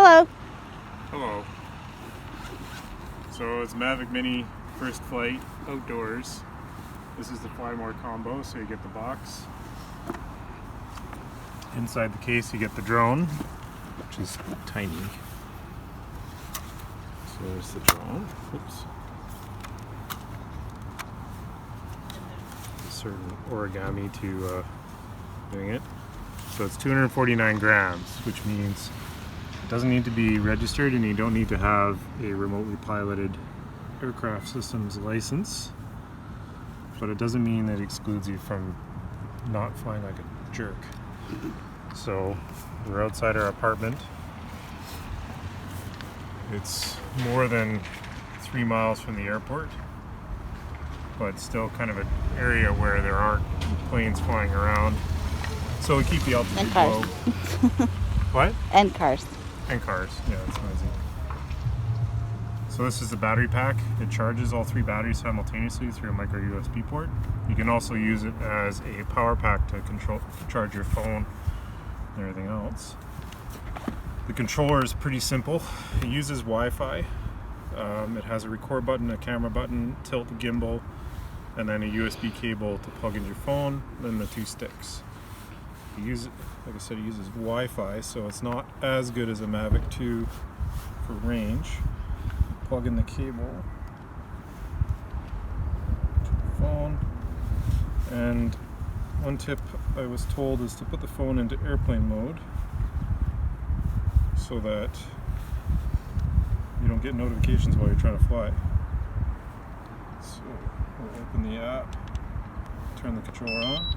Hello. Hello. So it's Mavic Mini first flight outdoors. This is the Fly More combo, so you get the box. Inside the case you get the drone, which is tiny. So there's the drone. Oops. A certain origami to doing it. So it's 249 grams, which means it doesn't need to be registered and you don't need to have a remotely piloted aircraft systems license. But it doesn't mean that it excludes you from not flying like a jerk. So we're outside our apartment. It's more than 3 miles from the airport, but still kind of an area where there aren't planes flying around. So we keep the altitude And cars. low. What? And cars. And cars, yeah, that's noisy. So this is the battery pack. It charges all 3 batteries simultaneously through a micro USB port. You can also use it as a power pack to charge your phone and everything else. The controller is pretty simple. It uses Wi-Fi. It has a record button, a camera button, tilt the gimbal, and then a USB cable to plug in your phone, then the 2 sticks. You use it, like I said, it uses Wi-Fi, so it's not as good as a Mavic 2 for range. Plug in the cable to the phone, and one tip I was told is to put the phone into airplane mode so that you don't get notifications while you're trying to fly. So we'll open the app, turn the controller on,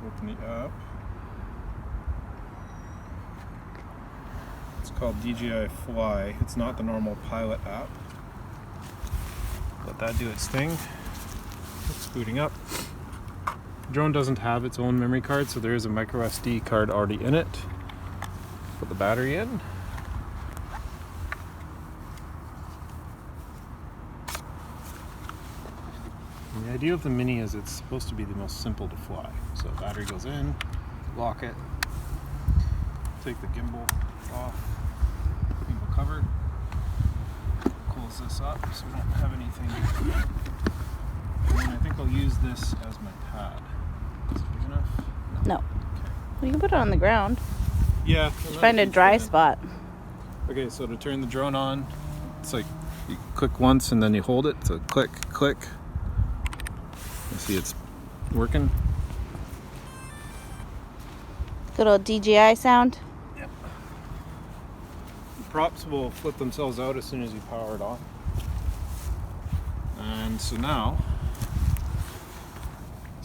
open the app. It's called DJI Fly. It's not the normal pilot app. Let that do its thing. It's booting up. The drone doesn't have its own memory card, so there is a micro SD card already in it. Put the battery in. And the idea of the Mini is it's supposed to be the most simple to fly. So battery goes in, lock it, take the gimbal off, gimbal cover, close this up so we don't have anything. And then I think I'll use this as my pad. Is it big enough? No. Okay. Well, you can put it on the ground. Yeah. Find a dry spot. Okay, so to turn the drone on, it's like you click once and then you hold it. So click, click. You see it's working. Good old DJI sound. Yep. Props will flip themselves out as soon as you power it on. And so now,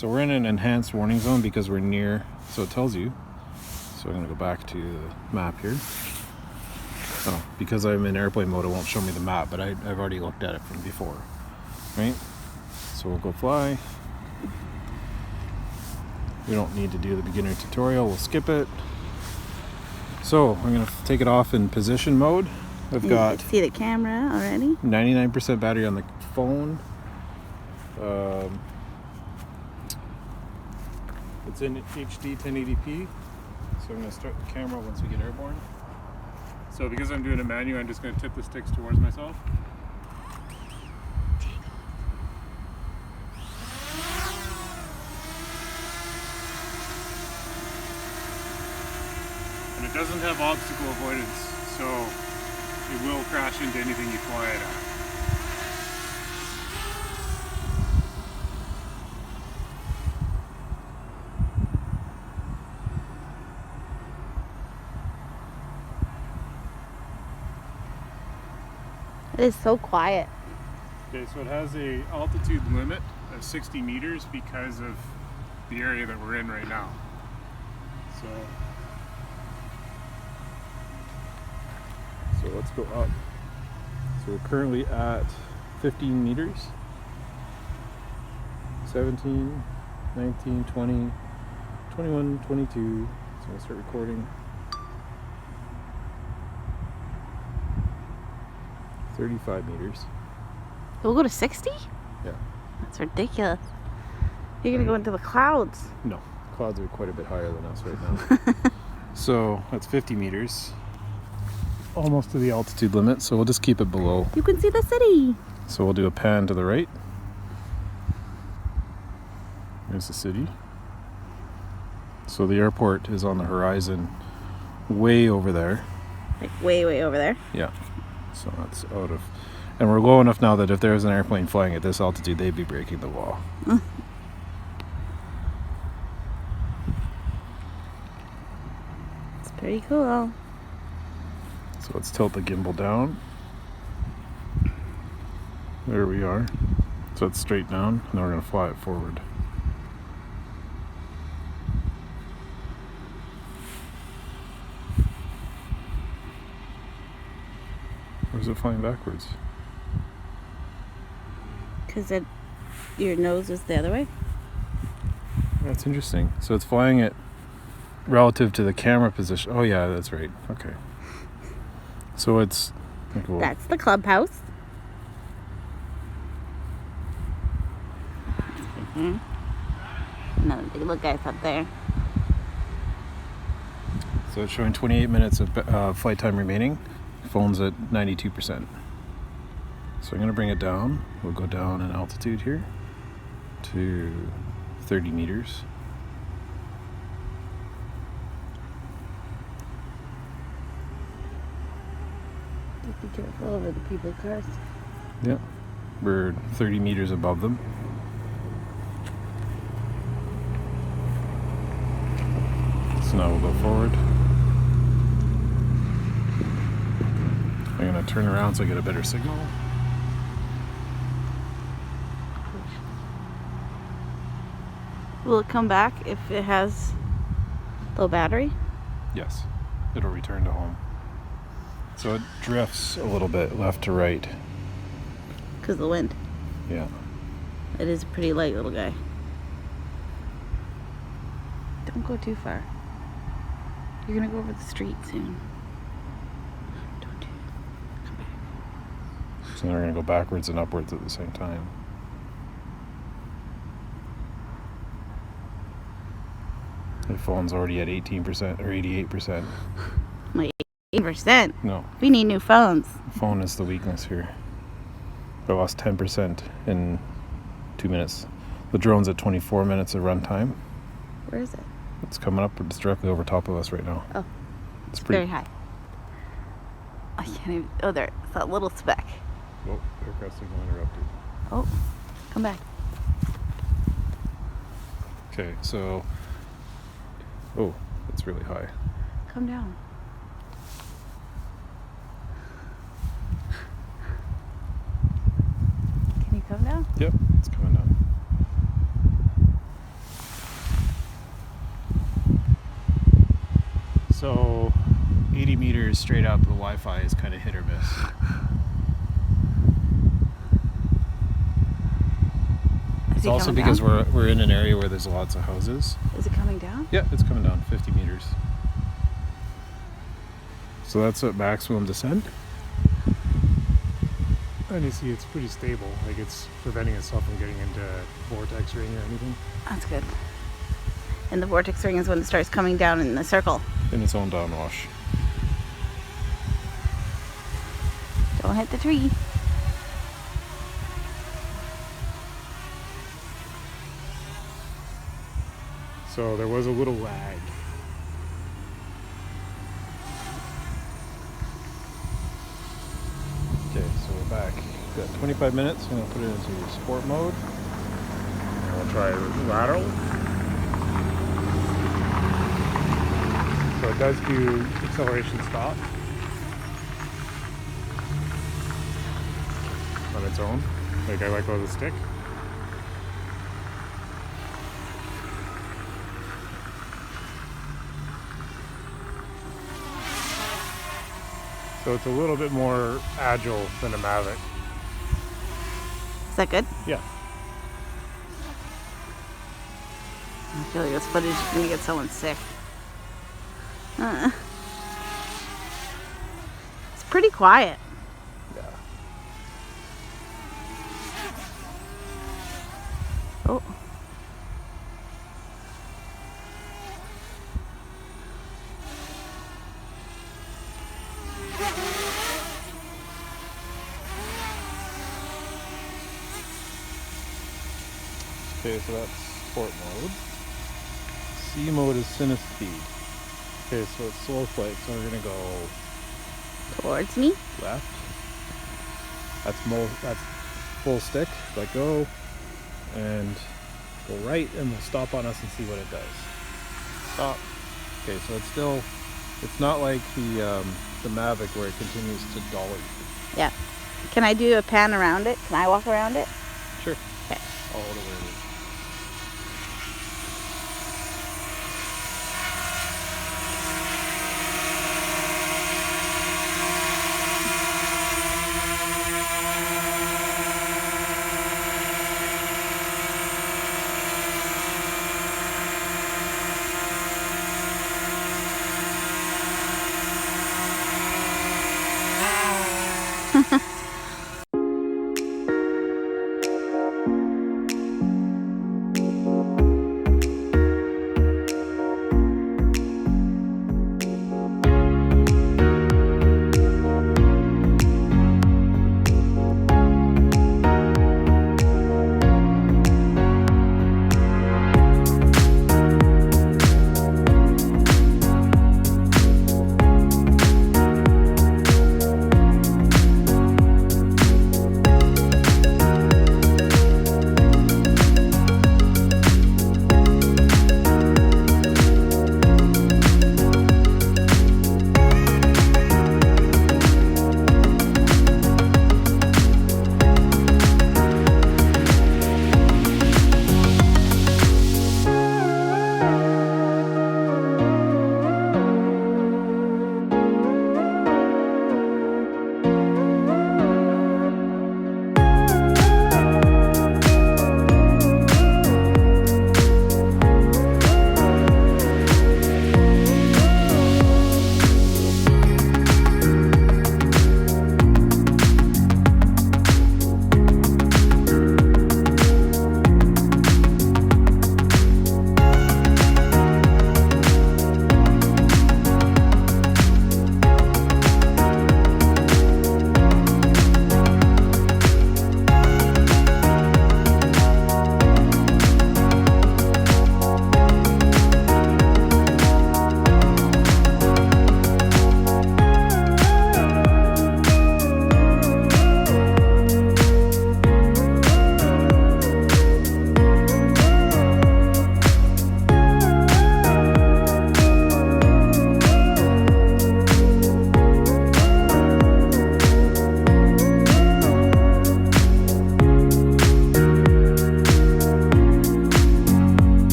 we're in an enhanced warning zone because we're near, so it tells you. So I'm going to go back to the map here. Oh, because I'm in airplane mode, it won't show me the map, but I've already looked at it from before. Right? So we'll go fly. We don't need to do the beginner tutorial, we'll skip it. So I'm going to take it off in position mode. I've got, you can see the camera already. 99% battery on the phone. It's in HD 1080p. So I'm going to start the camera once we get airborne. So because I'm doing a manual, I'm just going to tip the sticks towards myself. And it doesn't have obstacle avoidance, so it will crash into anything you fly it at. It is so quiet. Okay, so it has a altitude limit of 60 meters because of the area that we're in right now. So let's go up. So we're currently at 15 meters. 17, 19, 20, 21, 22. So I'll start recording. 35 meters. We'll go to 60? Yeah. That's ridiculous. You're going to go into the clouds. No, clouds are quite a bit higher than us right now. So that's 50 meters. almost to the altitude limit, so we'll just keep it below. You can see the city. So we'll do a pan to the right. There's the city. So the airport is on the horizon way over there. Like way, way over there. Yeah. So that's out of... And we're low enough now that if there was an airplane flying at this altitude, they'd be breaking the wall. It's pretty cool. So let's tilt the gimbal down. There we are. So it's straight down. Now we're going to fly it forward. Or is it flying backwards? Because your nose is the other way. That's interesting. So it's flying it relative to the camera position. Oh yeah, that's right. Okay. So it's... That's the clubhouse. Another big look guys up there. So it's showing 28 minutes of flight time remaining. Phone's at 92%. So I'm going to bring it down. We'll go down in altitude here to 30 meters. Be careful over the people cars. Yeah. We're 30 meters above them. So now we'll go forward. I'm going to turn around so I get a better signal. Will it come back if it has low battery? Yes. It'll return to home. So it drifts a little bit left to right. Because of the wind. Yeah. It is a pretty light little guy. Don't go too far. You're going to go over the street soon. Don't do it. Come back. So now we're going to go backwards and upwards at the same time. The phone's already at 18% or 88%. My 8%. No, We need new phones. the phone is the weakness here. I lost 10% in 2 minutes. The drone's at 24 minutes of runtime. Where is it? It's coming up. It's directly over top of us right now. Oh, It's very pretty high. I can't even. Oh, there. It's that little speck. Oh, aircraft signal interrupted. Oh, come back. Okay, so... Oh, it's really high. Come down. Can you come down? Yep, it's coming down. So, 80 meters straight up, the Wi-Fi is kind of hit or miss. It's also coming because down? we're in an area where there's lots of houses. Is it coming down? Yeah, it's coming down 50 meters. So that's at maximum descent. And you see it's pretty stable, like it's preventing itself from getting into vortex ring or anything. That's good. And the vortex ring is when it starts coming down in the circle. In its own downwash. Don't hit the tree. So there was a little lag. Okay, so we're back. We've got 25 minutes. I'm going to put it into sport mode. And we'll try lateral. So it does do acceleration stop on its own. Like I let go of the stick. So it's a little bit more agile than a Mavic. Is that good? Yeah. I feel like this footage is going to get someone sick. It's pretty quiet. Yeah. Oh. Okay, so that's sport mode. C mode is Cinespeed. Okay, so it's slow flight, so we're gonna go Towards me. left. That's full stick. Let go, and go right, and we'll stop on us and see what it does. Stop. Okay, so it's not like the Mavic where it continues to dolly. Yeah. Can I do a pan around it? Can I walk around it? Sure. Okay. I'll hold it where it is.